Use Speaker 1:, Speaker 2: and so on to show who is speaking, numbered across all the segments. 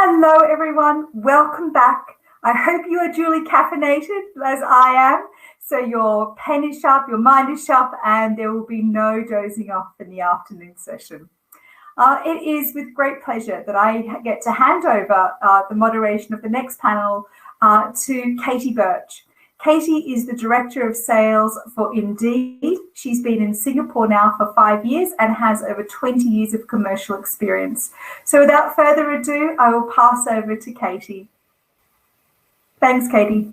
Speaker 1: Hello, everyone. Welcome back. I hope you are duly caffeinated, as I am. So your pen is sharp, your mind is sharp, and there will be no dozing off in the afternoon session. It is with great pleasure that I get to hand over the moderation of the next panel to Katie Birch. Katie is the Director of Sales for Indeed. She's been in Singapore now for 5 years and has over 20 years of commercial experience. So without further ado, I will pass over to Katie. Thanks, Katie.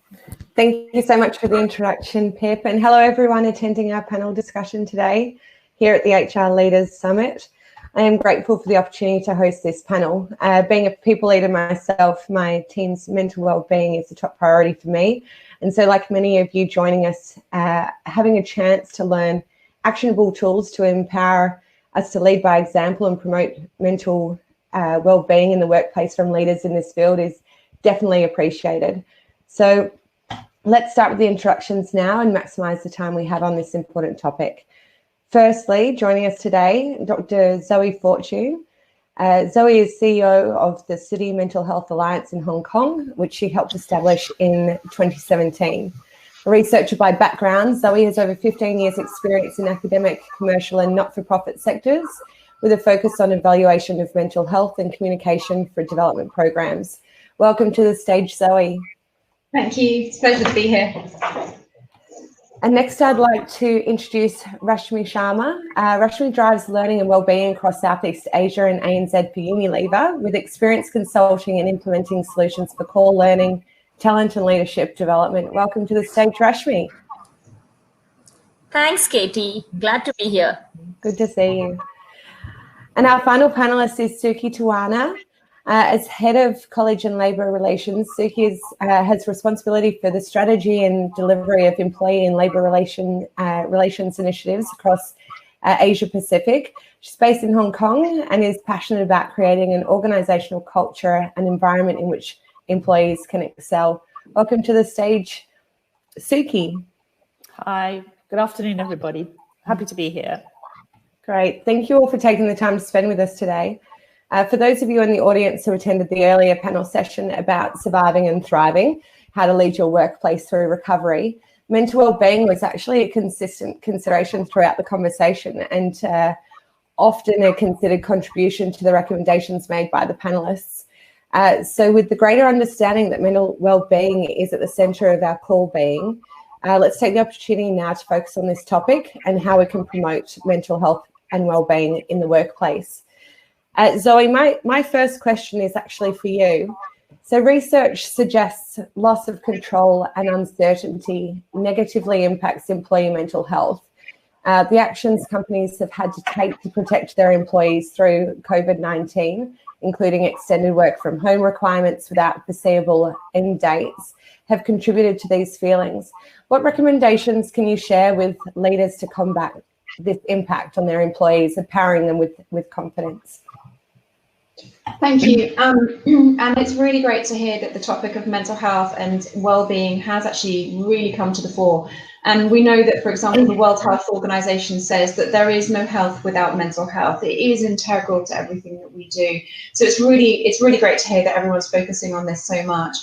Speaker 2: Thank you so much for the introduction, Pip. And hello, everyone attending our panel discussion today here at the HR Leaders Summit. I am grateful for the opportunity to host this panel. Being a people leader myself, my team's mental wellbeing is a top priority for me. And so like many of you joining us, having a chance to learn actionable tools to empower us to lead by example and promote mental wellbeing in the workplace from leaders in this field is definitely appreciated. So let's start with the introductions now and maximise the time we have on this important topic. Firstly, joining us today, Dr. Zoe Fortune. Zoe is CEO of the City Mental Health Alliance in Hong Kong, which she helped establish in 2017. A researcher by background, Zoe has over 15 years' experience in academic, commercial and not-for-profit sectors with a focus on evaluation of mental health and communication for development programs. Welcome to the stage, Zoe.
Speaker 3: Thank you. It's a pleasure to be here.
Speaker 2: And next, I'd like to introduce Rashmi Sharma. Rashmi drives learning and wellbeing across Southeast Asia and ANZ for Unilever, with experience consulting and implementing solutions for core learning, talent and leadership development. Welcome to the stage, Rashmi.
Speaker 4: Thanks, Katie. Glad to be here.
Speaker 2: Good to see you. And our final panelist is Suki Tawana. As Head of College and Labour Relations, Suki has responsibility for the strategy and delivery of employee and labour relations initiatives across Asia Pacific. She's based in Hong Kong and is passionate about creating an organisational culture and environment in which employees can excel. Welcome to the stage, Suki.
Speaker 5: Hi, good afternoon, everybody. Happy to be here.
Speaker 2: Great. Thank you all for taking the time to spend with us today. For those of you in the audience who attended the earlier panel session about surviving and thriving, how to lead your workplace through recovery, mental wellbeing was actually a consistent consideration throughout the conversation and often a considered contribution to the recommendations made by the panelists. So with the greater understanding that mental wellbeing is at the centre of our core being, let's take the opportunity now to focus on this topic and how we can promote mental health and wellbeing in the workplace. Zoe, my first question is actually for you. So research suggests loss of control and uncertainty negatively impacts employee mental health. The actions companies have had to take to protect their employees through COVID-19, including extended work from home requirements without foreseeable end dates, have contributed to these feelings. What recommendations can you share with leaders to combat this impact on their employees, empowering them with confidence?
Speaker 3: Thank you. And it's really great to hear that the topic of mental health and well-being has actually really come to the fore. And we know that, for example, the World Health Organization says that there is no health without mental health. It is integral to everything that we do. So it's really great to hear that everyone's focusing on this so much.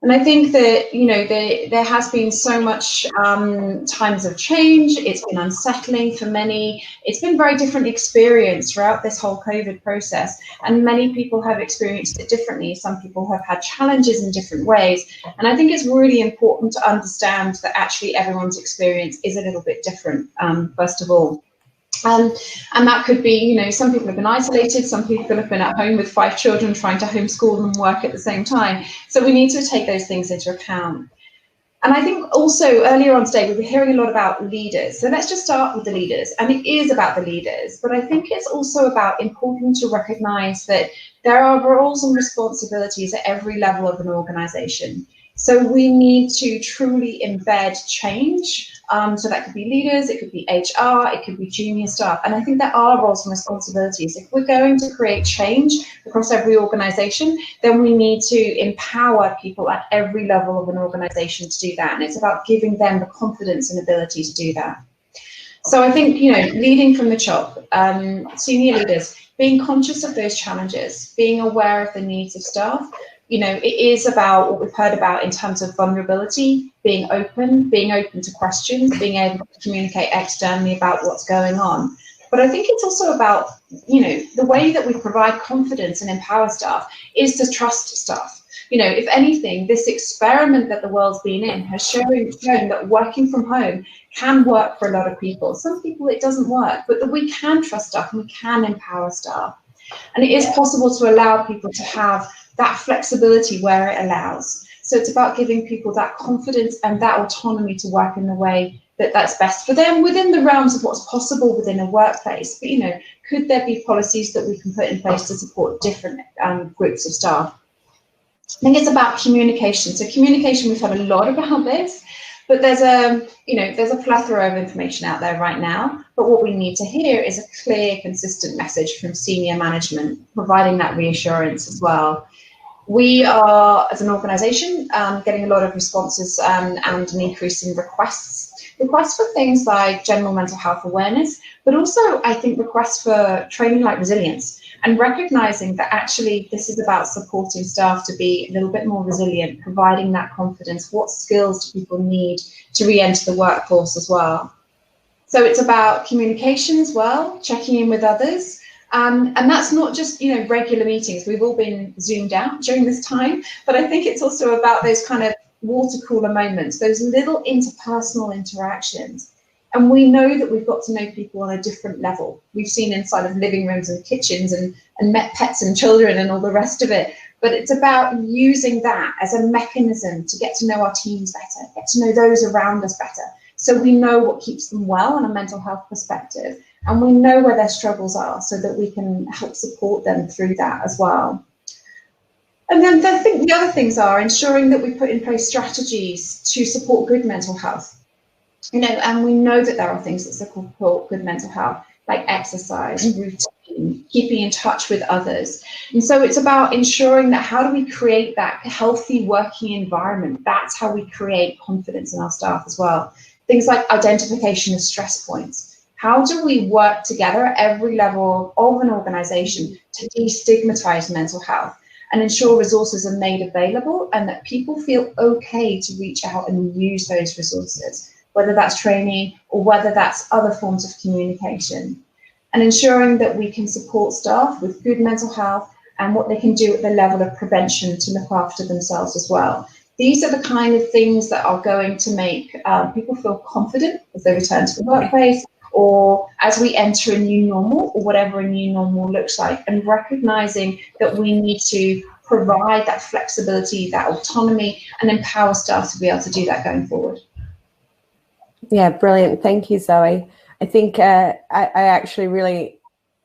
Speaker 3: And I think that, you know, there has been so much times of change. It's been unsettling for many. It's been very different experience throughout this whole COVID process. And many people have experienced it differently. Some people have had challenges in different ways. And I think it's really important to understand that actually everyone's experience is a little bit different, first of all. And that could be, you know, some people have been isolated, some people have been at home with 5 children trying to homeschool and work at the same time. So we need to take those things into account. And I think also earlier on today, we were hearing a lot about leaders. So let's just start with the leaders. And it is about the leaders, but I think it's also about important to recognize that there are roles and responsibilities at every level of an organization. So we need to truly embed change. So that could be leaders, it could be HR, it could be junior staff. And I think there are roles and responsibilities. If we're going to create change across every organization, then we need to empower people at every level of an organization to do that. And it's about giving them the confidence and ability to do that. So I think, you know, leading from the top, senior leaders, being conscious of those challenges, being aware of the needs of staff. It is about what we've heard about in terms of vulnerability, being open to questions, being able to communicate externally about what's going on. But I think it's also about, the way that we provide confidence and empower staff is to trust staff. If anything, this experiment that the world's been in has shown that working from home can work for a lot of people. Some people it doesn't work, but that we can trust staff and we can empower staff. And it is possible to allow people to have that flexibility where it allows. So it's about giving people that confidence and that autonomy to work in the way that's best for them within the realms of what's possible within a workplace. But, could there be policies that we can put in place to support different groups of staff? I think it's about communication. So communication, we've heard a lot about this, but there's a plethora of information out there right now. But what we need to hear is a clear, consistent message from senior management, providing that reassurance as well. We are, as an organisation, getting a lot of responses and an increase in requests for things like general mental health awareness, but also, I think, requests for training like resilience, and recognising that actually this is about supporting staff to be a little bit more resilient, providing that confidence. What skills do people need to re-enter the workforce as well? So it's about communication as well, checking in with others. And that's not just, regular meetings. We've all been zoomed out during this time, but I think it's also about those kind of water cooler moments, those little interpersonal interactions. And we know that we've got to know people on a different level. We've seen inside of living rooms and kitchens and met pets and children and all the rest of it. But it's about using that as a mechanism to get to know our teams better, get to know those around us better. So we know what keeps them well on a mental health perspective. And we know where their struggles are so that we can help support them through that as well. And then I think the other things are ensuring that we put in place strategies to support good mental health. And we know that there are things that support good mental health, like exercise, routine, keeping in touch with others. And so it's about ensuring that how do we create that healthy working environment? That's how we create confidence in our staff as well. Things like identification of stress points. How do we work together at every level of an organisation to destigmatise mental health and ensure resources are made available and that people feel okay to reach out and use those resources, whether that's training or whether that's other forms of communication, and ensuring that we can support staff with good mental health and what they can do at the level of prevention to look after themselves as well. These are the kind of things that are going to make people feel confident as they return to the workplace or as we enter a new normal or whatever a new normal looks like, and recognizing that we need to provide that flexibility, that autonomy, and empower staff to be able to do that going forward.
Speaker 2: Yeah, brilliant. Thank you, Zoe. I think I actually really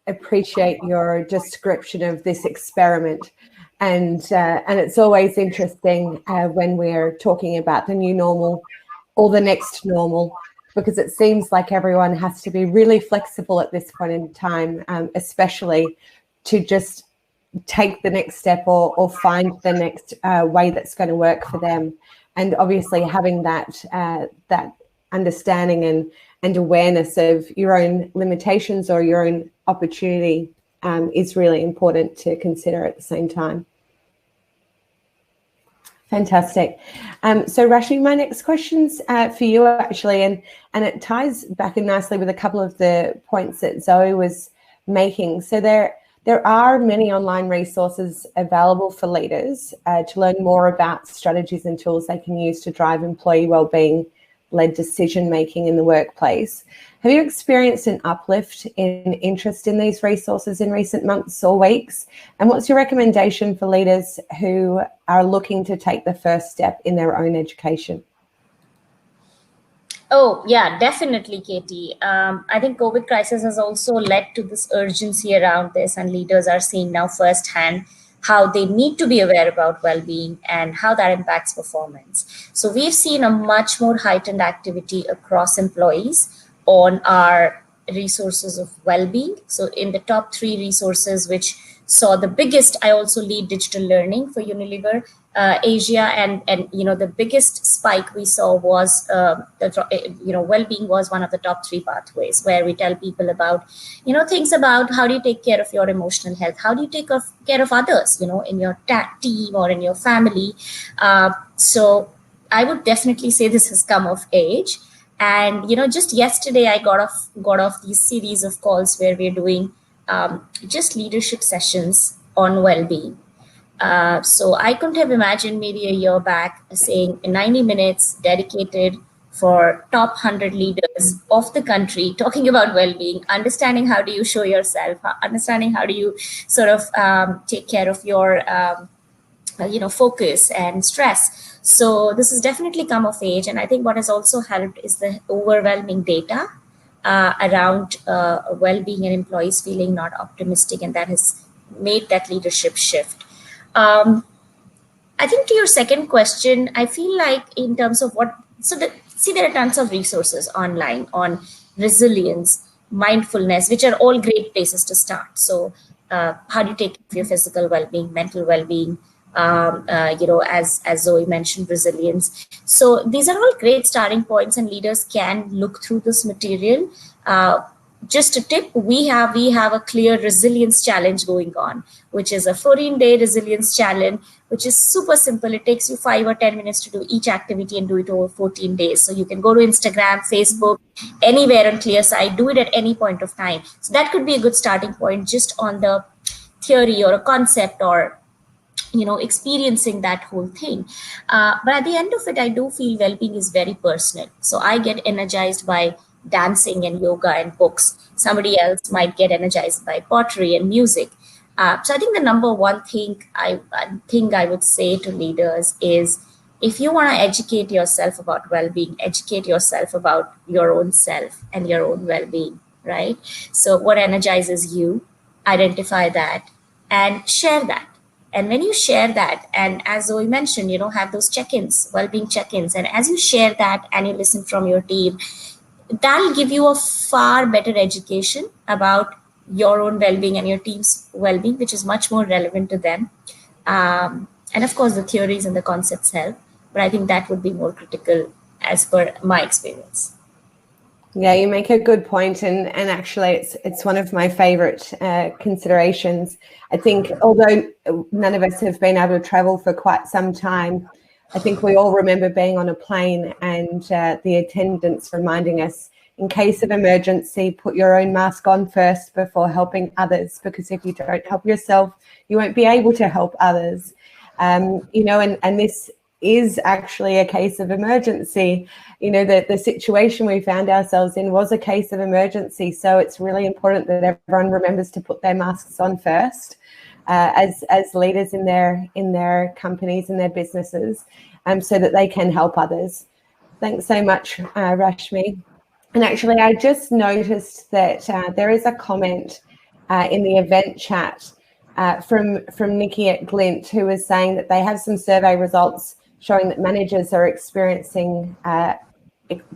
Speaker 2: appreciate your description of this experiment. And it's always interesting when we're talking about the new normal or the next normal, because it seems like everyone has to be really flexible at this point in time, especially to just take the next step or find the next way that's going to work for them. And obviously having that understanding and awareness of your own limitations or your own opportunity is really important to consider at the same time. Fantastic. So Rashmi, my next question's for you actually, and it ties back in nicely with a couple of the points that Zoe was making. So there are many online resources available for leaders to learn more about strategies and tools they can use to drive employee wellbeing-led decision-making in the workplace. Have you experienced an uplift in interest in these resources in recent months or weeks? And what's your recommendation for leaders who are looking to take the first step in their own education?
Speaker 4: Oh, yeah, definitely, Katie. I think COVID crisis has also led to this urgency around this, and leaders are seeing now firsthand how they need to be aware about well-being and how that impacts performance. So we've seen a much more heightened activity across employees on our resources of well-being. So in the top 3 resources, which saw the biggest, I also lead digital learning for Unilever, Asia, and the biggest spike we saw was well-being was one of the top 3 pathways, where we tell people about things about how do you take care of your emotional health, how do you take care of others in your team or in your family. So I would definitely say this has come of age. And just yesterday I got off these series of calls where we're doing just leadership sessions on well-being. So I couldn't have imagined maybe a year back saying 90 minutes dedicated for top 100 leaders of the country, talking about well-being, understanding how do you show yourself, understanding how do you sort of take care of your focus and stress. So this has definitely come of age. And I think what has also helped is the overwhelming data around well-being and employees feeling not optimistic, and that has made that leadership shift. I think to your second question, I feel like in terms of there are tons of resources online on resilience, mindfulness, which are all great places to start. So how do you take care of your physical well-being, mental well-being, as Zoe mentioned, resilience. So these are all great starting points, and leaders can look through this material. Just a tip, we have a clear resilience challenge going on, which is a 14-day resilience challenge, which is super simple. It takes you 5 or 10 minutes to do each activity and do it over 14 days. So you can go to Instagram, Facebook, anywhere on ClearSide, do it at any point of time. So that could be a good starting point just on the theory or a concept or experiencing that whole thing. But at the end of it, I do feel well-being is very personal. So I get energized by dancing and yoga and books. Somebody else might get energized by pottery and music. So I think the number one thing I would say to leaders is, if you want to educate yourself about well-being, educate yourself about your own self and your own well-being, right? So what energizes you, identify that and share that. And when you share that, and as Zoe mentioned, have those check-ins, well-being check-ins. And as you share that and you listen from your team, that'll give you a far better education about your own well-being and your team's well-being, which is much more relevant to them. And of course, the theories and the concepts help, but I think that would be more critical as per my experience.
Speaker 2: Yeah, you make a good point, and actually it's one of my favorite considerations. I think although none of us have been able to travel for quite some time, I think we all remember being on a plane and the attendants reminding us, in case of emergency, put your own mask on first before helping others, because if you don't help yourself, you won't be able to help others. And this is actually a case of emergency. The situation we found ourselves in was a case of emergency. So it's really important that everyone remembers to put their masks on first as leaders in their companies and their businesses, so that they can help others. Thanks so much, Rashmi. And actually, I just noticed that there is a comment in the event chat from Nikki at Glint, who is saying that they have some survey results showing that managers are experiencing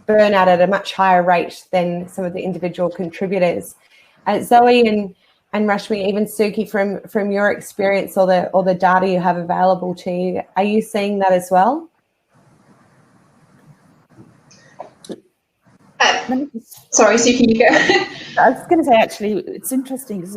Speaker 2: burnout at a much higher rate than some of the individual contributors. Zoe and Rashmi, even Suki, from your experience or the data you have available to you, are you seeing that as well?
Speaker 3: Sorry, Suki, you go.
Speaker 5: I was going to say, actually, it's interesting because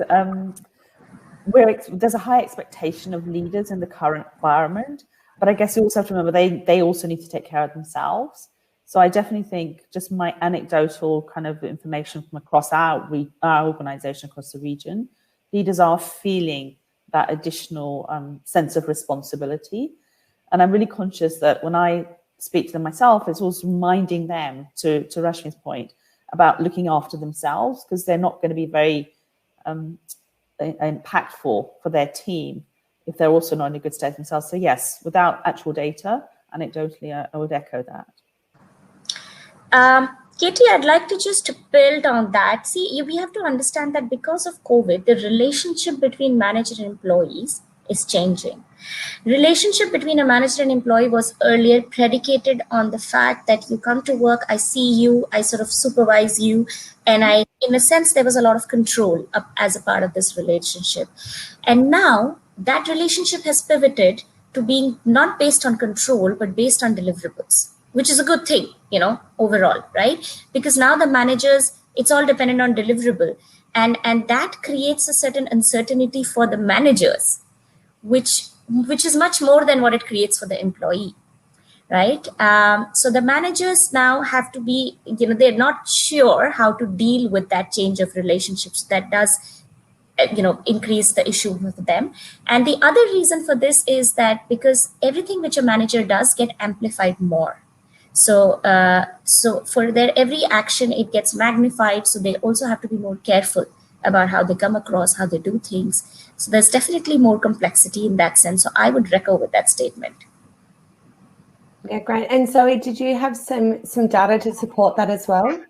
Speaker 5: there's a high expectation of leaders in the current environment, but I guess you also have to remember they also need to take care of themselves. So I definitely think, just my anecdotal kind of information from across our organisation, across the region, leaders are feeling that additional sense of responsibility. And I'm really conscious that when I speak to them myself, it's also reminding them, to Rashmi's point, about looking after themselves, because they're not going to be very impactful for their team if they're also not in a good state themselves. So yes, without actual data, anecdotally, I would echo that.
Speaker 4: Katie, I'd like to just build on that. See, we have to understand that because of COVID, the relationship between manager and employees is changing. Relationship between a manager and employee was earlier predicated on the fact that you come to work, I see you, I sort of supervise you, and in a sense, there was a lot of control as a part of this relationship. And now that relationship has pivoted to being not based on control, but based on deliverables, which is a good thing, overall, right? Because now the managers, it's all dependent on deliverable. And that creates a certain uncertainty for the managers, which is much more than what it creates for the employee, right? So the managers now have to be, they're not sure how to deal with that change of relationships. That does increase the issue with them. And the other reason for this is that because everything which a manager does get amplified more. So for their every action, it gets magnified. So they also have to be more careful about how they come across, how they do things. So there's definitely more complexity in that sense. So I would echo with that statement.
Speaker 2: Yeah, great. And Zoe, did you have some data to support that as well?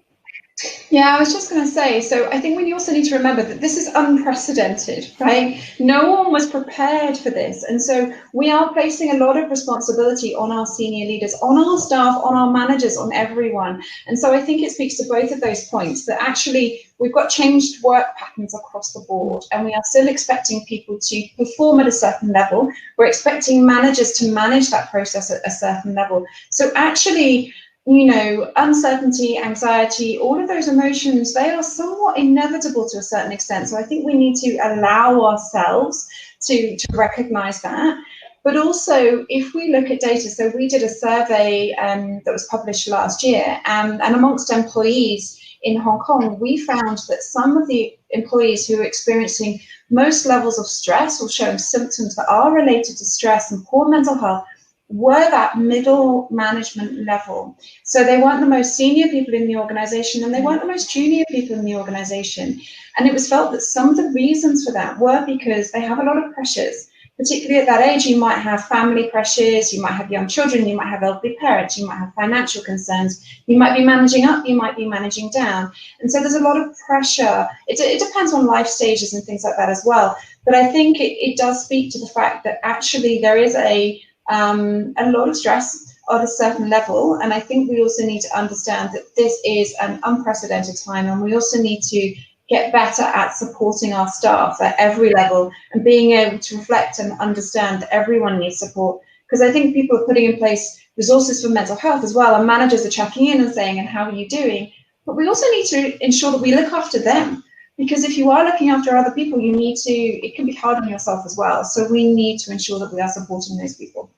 Speaker 3: Yeah, I was just going to say, so I think we also need to remember that this is unprecedented, right? No one was prepared for this. And so we are placing a lot of responsibility on our senior leaders, on our staff, on our managers, on everyone. And so I think it speaks to both of those points, that actually we've got changed work patterns across the board, and we are still expecting people to perform at a certain level. We're expecting managers to manage that process at a certain level. So actually, uncertainty, anxiety, all of those emotions, they are somewhat inevitable to a certain extent. So I think we need to allow ourselves to recognize that. But also, if we look at data, so we did a survey that was published last year, and amongst employees in Hong Kong, we found that some of the employees who are experiencing most levels of stress or showing symptoms that are related to stress and poor mental health were that middle management level. So they weren't the most senior people in the organization, and they weren't the most junior people in the organization. And it was felt that some of the reasons for that were because they have a lot of pressures. Particularly at that age, you might have family pressures, you might have young children, you might have elderly parents, you might have financial concerns, you might be managing up, you might be managing down. And so there's a lot of pressure. It depends on life stages and things like that as well. But I think it does speak to the fact that actually there is a lot of stress at a certain level. And I think we also need to understand that this is an unprecedented time, and we also need to get better at supporting our staff at every level and being able to reflect and understand that everyone needs support. Because I think people are putting in place resources for mental health as well, and managers are checking in and saying, and how are you doing? But we also need to ensure that we look after them. Because if you are looking after other people, it can be hard on yourself as well. So we need to ensure that we are supporting those people.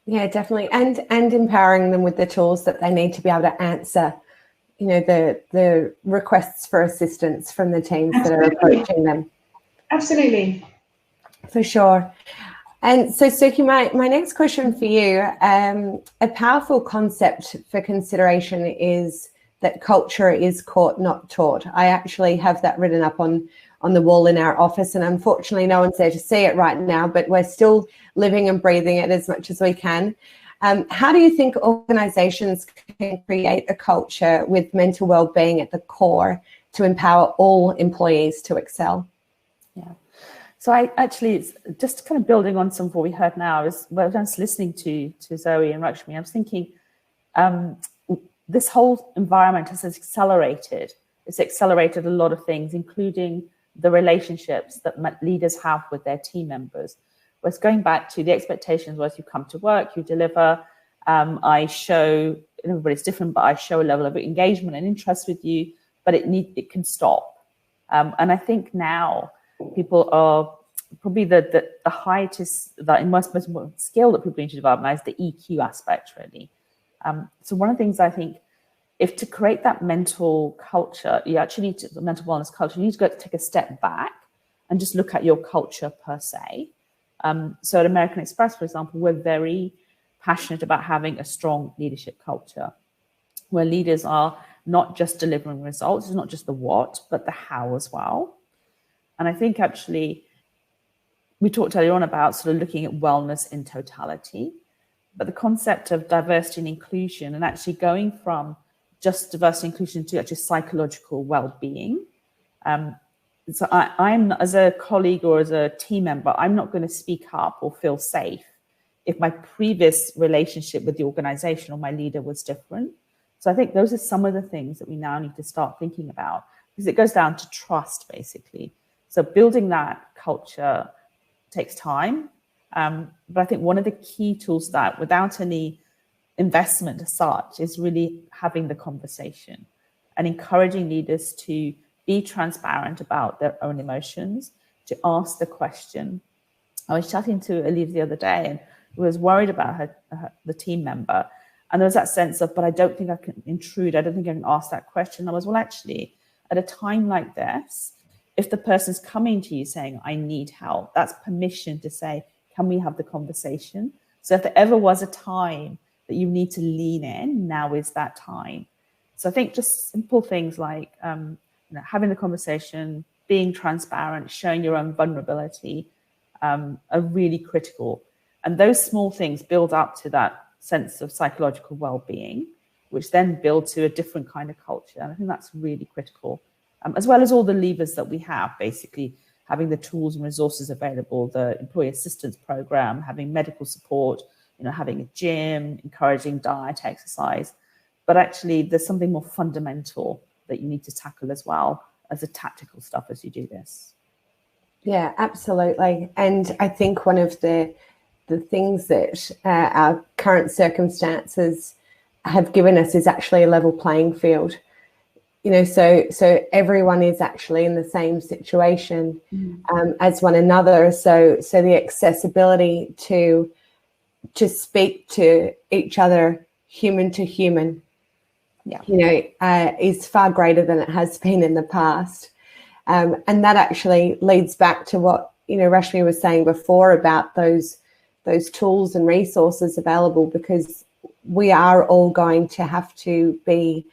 Speaker 2: Yeah, definitely. And empowering them with the tools that they need to be able to answer, the requests for assistance from the teams that are approaching them.
Speaker 3: Absolutely.
Speaker 2: For sure. And so, Suki, my next question for you, a powerful concept for consideration is that culture is caught, not taught. I actually have that written up on the wall in our office, and unfortunately no one's there to see it right now, but we're still living and breathing it as much as we can. How do you think organizations can create a culture with mental well-being at the core to empower all employees to excel?
Speaker 5: Yeah. So it's just kind of building on some of what we heard now, is when I was listening to Zoe and Rashmi, I was thinking this whole environment has accelerated. It's accelerated a lot of things, including the relationships that leaders have with their team members. Was going back to the expectations was you come to work, you deliver, I show, everybody's different, but I show a level of engagement and interest with you, but it can stop. And I think now people are probably the height is the most skill that people need to develop now is the EQ aspect, really. So one of the things I think, if to create that mental culture, you actually need to, the mental wellness culture, you need to take a step back and just look at your culture per se. So at American Express, for example, we're very passionate about having a strong leadership culture where leaders are not just delivering results, it's not just the what, but the how as well. And I think actually, we talked earlier on about sort of looking at wellness in totality, but the concept of diversity and inclusion and actually going from just diversity and inclusion to actually psychological well-being. So I'm, as a colleague or as a team member, I'm not going to speak up or feel safe if my previous relationship with the organization or my leader was different. So I think those are some of the things that we now need to start thinking about, because it goes down to trust, basically. So building that culture takes time, But I think one of the key tools that, without any investment as such, is really having the conversation and encouraging leaders to be transparent about their own emotions, to ask the question. I was chatting to a leader the other day and was worried about the team member. And there was that sense of, but I don't think I can intrude. I don't think I can ask that question. I was, well, actually, at a time like this, if the person's coming to you saying, I need help, that's permission to say, can we have the conversation? So if there ever was a time that you need to lean in, now is that time. So I think just simple things like having the conversation, being transparent, showing your own vulnerability are really critical. And those small things build up to that sense of psychological well-being, which then build to a different kind of culture. And I think that's really critical, as well as all the levers that we have, basically having the tools and resources available, the employee assistance program, having medical support, having a gym, encouraging diet, exercise. But actually, there's something more fundamental that you need to tackle as well as the tactical stuff as you do this.
Speaker 2: Yeah, absolutely. And I think one of the things that our current circumstances have given us is actually a level playing field. So everyone is actually in the same situation as one another. So the accessibility to speak to each other, human to human, is far greater than it has been in the past. And that actually leads back to what Rashmi was saying before about those tools and resources available, because we are all going to have to be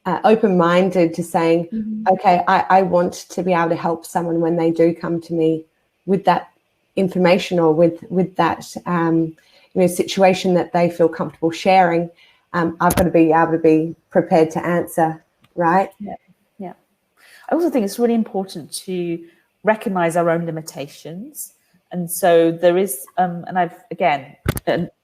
Speaker 2: open-minded to saying, okay, I want to be able to help someone when they do come to me with that information or with that situation that they feel comfortable sharing. I've got to be able to be prepared to answer, right?
Speaker 5: Yeah. I also think it's really important to recognize our own limitations. And so there is, and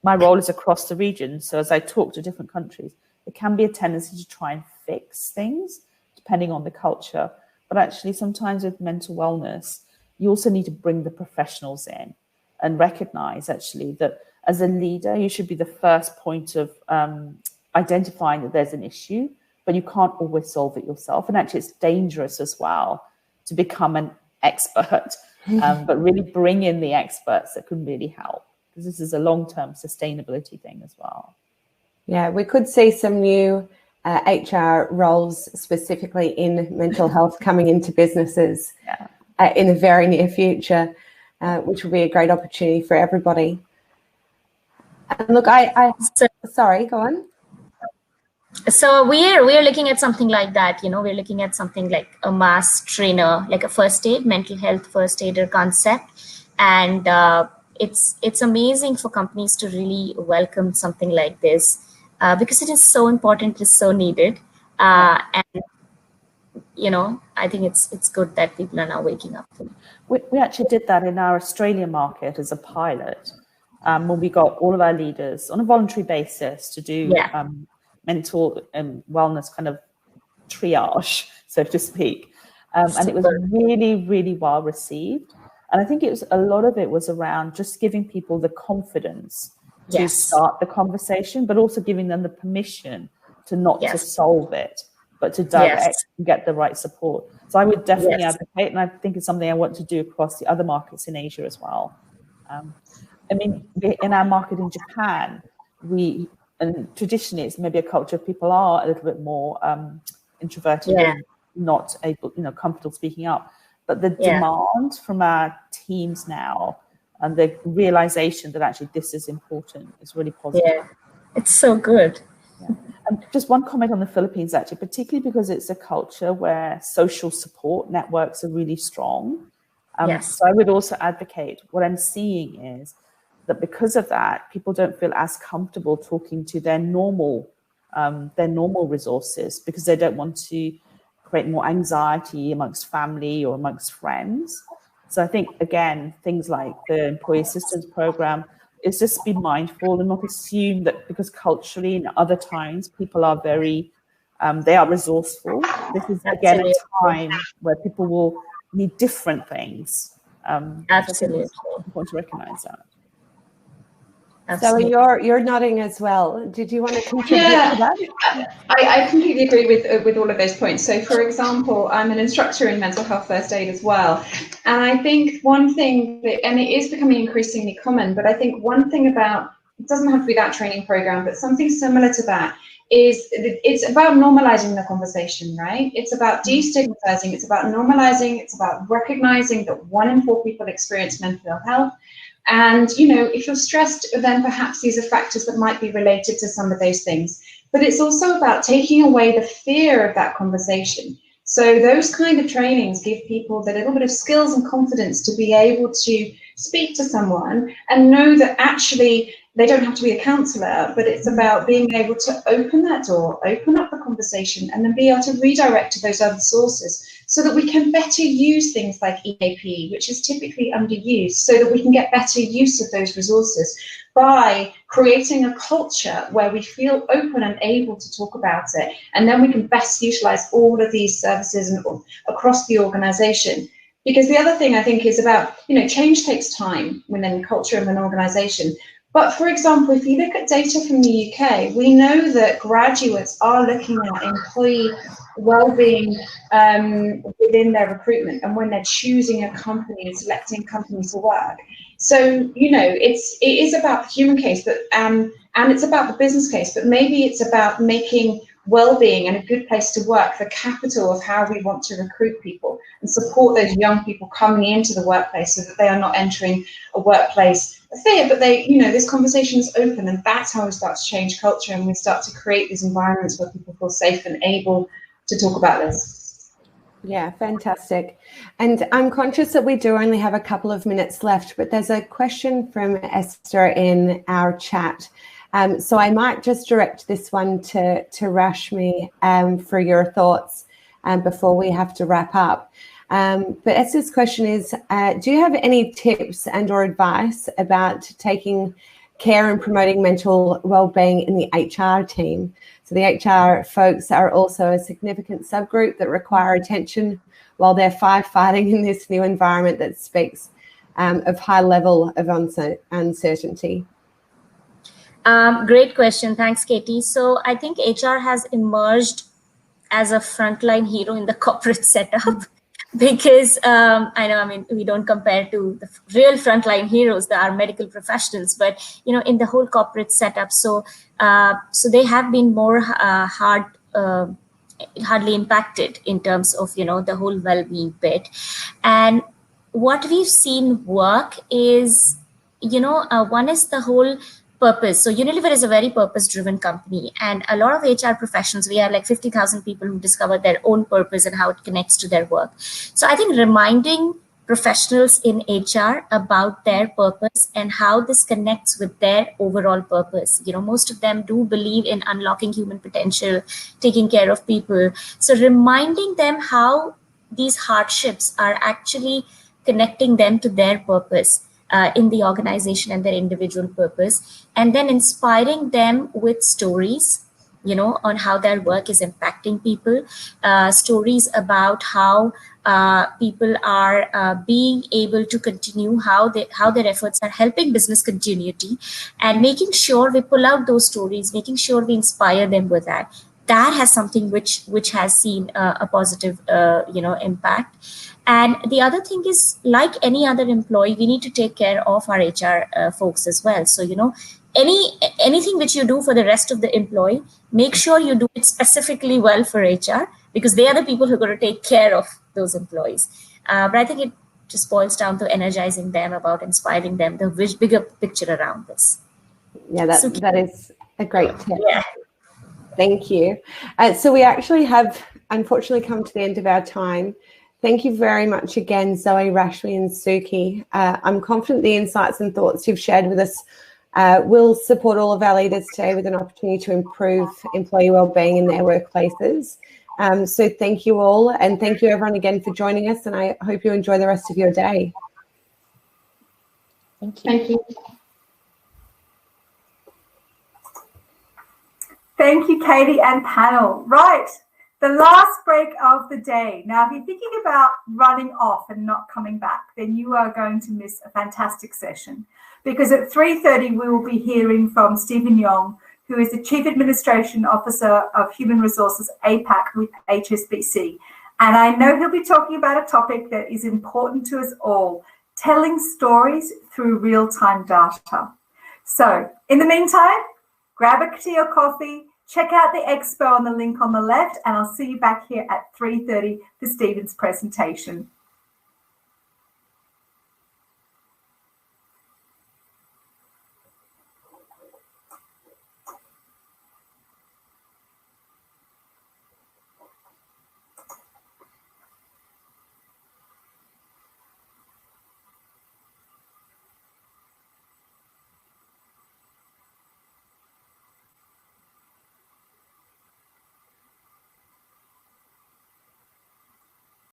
Speaker 5: my role is across the region. So as I talk to different countries, there can be a tendency to try and fix things depending on the culture. But actually, sometimes with mental wellness, you also need to bring the professionals in and recognize actually that as a leader, you should be the first point of identifying that there's an issue, but you can't always solve it yourself. And actually, it's dangerous as well to become an expert, but really bring in the experts that can really help, because this is a long-term sustainability thing as well.
Speaker 2: Yeah, we could see some new HR roles specifically in mental health coming into businesses in the very near future, which will be a great opportunity for everybody. And look, sorry, go on.
Speaker 4: So we're looking at something like that. We're looking at something like a mass trainer, like a first aid, mental health first aider concept, and it's amazing for companies to really welcome something like this because it is so important, it's so needed, and I think it's good that people are now waking up.
Speaker 5: We actually did that in our Australian market as a pilot, when we got all of our leaders on a voluntary basis to do mental wellness kind of triage, so to speak. And it was really, really well received. And I think a lot of it was around just giving people the confidence to start the conversation, but also giving them the permission to not to solve it, but to direct and get the right support. So I would definitely advocate, and I think it's something I want to do across the other markets in Asia as well. In our market in Japan, and traditionally it's maybe a culture of people are a little bit more introverted and not able, comfortable speaking up. But the demand from our teams now and the realization that actually this is important is really positive.
Speaker 4: Yeah, it's so good.
Speaker 5: Yeah. And just one comment on the Philippines, actually, particularly because it's a culture where social support networks are really strong. So I would also advocate, what I'm seeing is that because of that, people don't feel as comfortable talking to their normal resources, because they don't want to create more anxiety amongst family or amongst friends. So I think, again, things like the employee assistance program is just be mindful and not assume that because culturally in other times people are very, they are resourceful. This is, again, a time where people will need different things.
Speaker 4: Absolutely.
Speaker 5: I want to recognize that.
Speaker 4: Absolutely.
Speaker 2: So you're nodding as well. Did you want to contribute to that?
Speaker 3: I completely agree with all of those points. So, for example, I'm an instructor in mental health first aid as well, and I think one thing and it is becoming increasingly common, but I think one thing about, it doesn't have to be that training program, but something similar to that is it's about normalizing the conversation, right? It's about destigmatizing, it's about normalizing, it's about recognizing that 1 in 4 people experience mental health. And, you know, if you're stressed, then perhaps these are factors that might be related to some of those things. But it's also about taking away the fear of that conversation. So those kind of trainings give people the little bit of skills and confidence to be able to speak to someone and know that actually they don't have to be a counsellor, but it's about being able to open that door, open up the conversation, and then be able to redirect to those other sources so that we can better use things like EAP, which is typically underused, so that we can get better use of those resources by creating a culture where we feel open and able to talk about it. And then we can best utilize all of these services and across the organization. Because the other thing I think is about, you know, change takes time within the culture of an organization. But for example, if you look at data from the UK, we know that graduates are looking at employee well-being within their recruitment and when they're choosing a company and selecting companies to work. So, you know, it is about the human case, but and it's about the business case, but maybe it's about making well-being and a good place to work the capital of how we want to recruit people and support those young people coming into the workplace so that they are not entering a workplace of fear, but they, you know, this conversation is open, and that's how we start to change culture and we start to create these environments where people feel safe and able to talk about this.
Speaker 2: Yeah, fantastic. And I'm conscious that we do only have a couple of minutes left, but there's a question from Esther in our chat. So I might just direct this one to Rashmi for your thoughts before we have to wrap up. But Esther's question is, do you have any tips and or advice about taking care and promoting mental well-being in the HR team? So the HR folks are also a significant subgroup that require attention while they're firefighting in this new environment that speaks of high level of uncertainty.
Speaker 4: Great question. Thanks, Katie. So I think HR has emerged as a frontline hero in the corporate setup because I know, I mean, we don't compare to the real frontline heroes that are medical professionals, but, you know, in the whole corporate setup. So they have been more hardly impacted in terms of, you know, the whole well-being bit. And what we've seen work is, you know, one is the whole purpose. So Unilever is a very purpose-driven company, and a lot of HR professionals, we have like 50,000 people who discover their own purpose and how it connects to their work. So I think reminding professionals in HR about their purpose and how this connects with their overall purpose. You know, most of them do believe in unlocking human potential, taking care of people. So reminding them how these hardships are actually connecting them to their purpose in the organization and their individual purpose, and then inspiring them with stories, you know, on how their work is impacting people, stories about how people are being able to continue, how their efforts are helping business continuity, and making sure we pull out those stories, making sure we inspire them with that. That has something which has seen a positive, you know, impact. And the other thing is, like any other employee, we need to take care of our HR folks as well. So, you know, anything which you do for the rest of the employee, make sure you do it specifically well for HR, because they are the people who are going to take care of those employees. But I think it just boils down to energizing them, about inspiring them, the bigger picture around this.
Speaker 2: Yeah, that is a great tip.
Speaker 4: Yeah.
Speaker 2: Thank you. So we actually have, unfortunately, come to the end of our time. Thank you very much again, Zoe, Rashmi and Suki. I'm confident the insights and thoughts you've shared with us will support all of our leaders today with an opportunity to improve employee wellbeing in their workplaces. So thank you all, and thank you everyone again for joining us, and I hope you enjoy the rest of your day.
Speaker 5: Thank you.
Speaker 3: Thank you.
Speaker 1: Thank you, Katie and panel. Right, The last break of the day. Now, if you're thinking about running off and not coming back, then you are going to miss a fantastic session, because at 3:30 we will be hearing from Stephen Yong, who is the Chief Administration Officer of Human Resources APAC with HSBC. And I know he'll be talking about a topic that is important to us all, telling stories through real-time data. So in the meantime, grab a tea or coffee, check out the expo on the link on the left, and I'll see you back here at 3:30 for Stephen's presentation.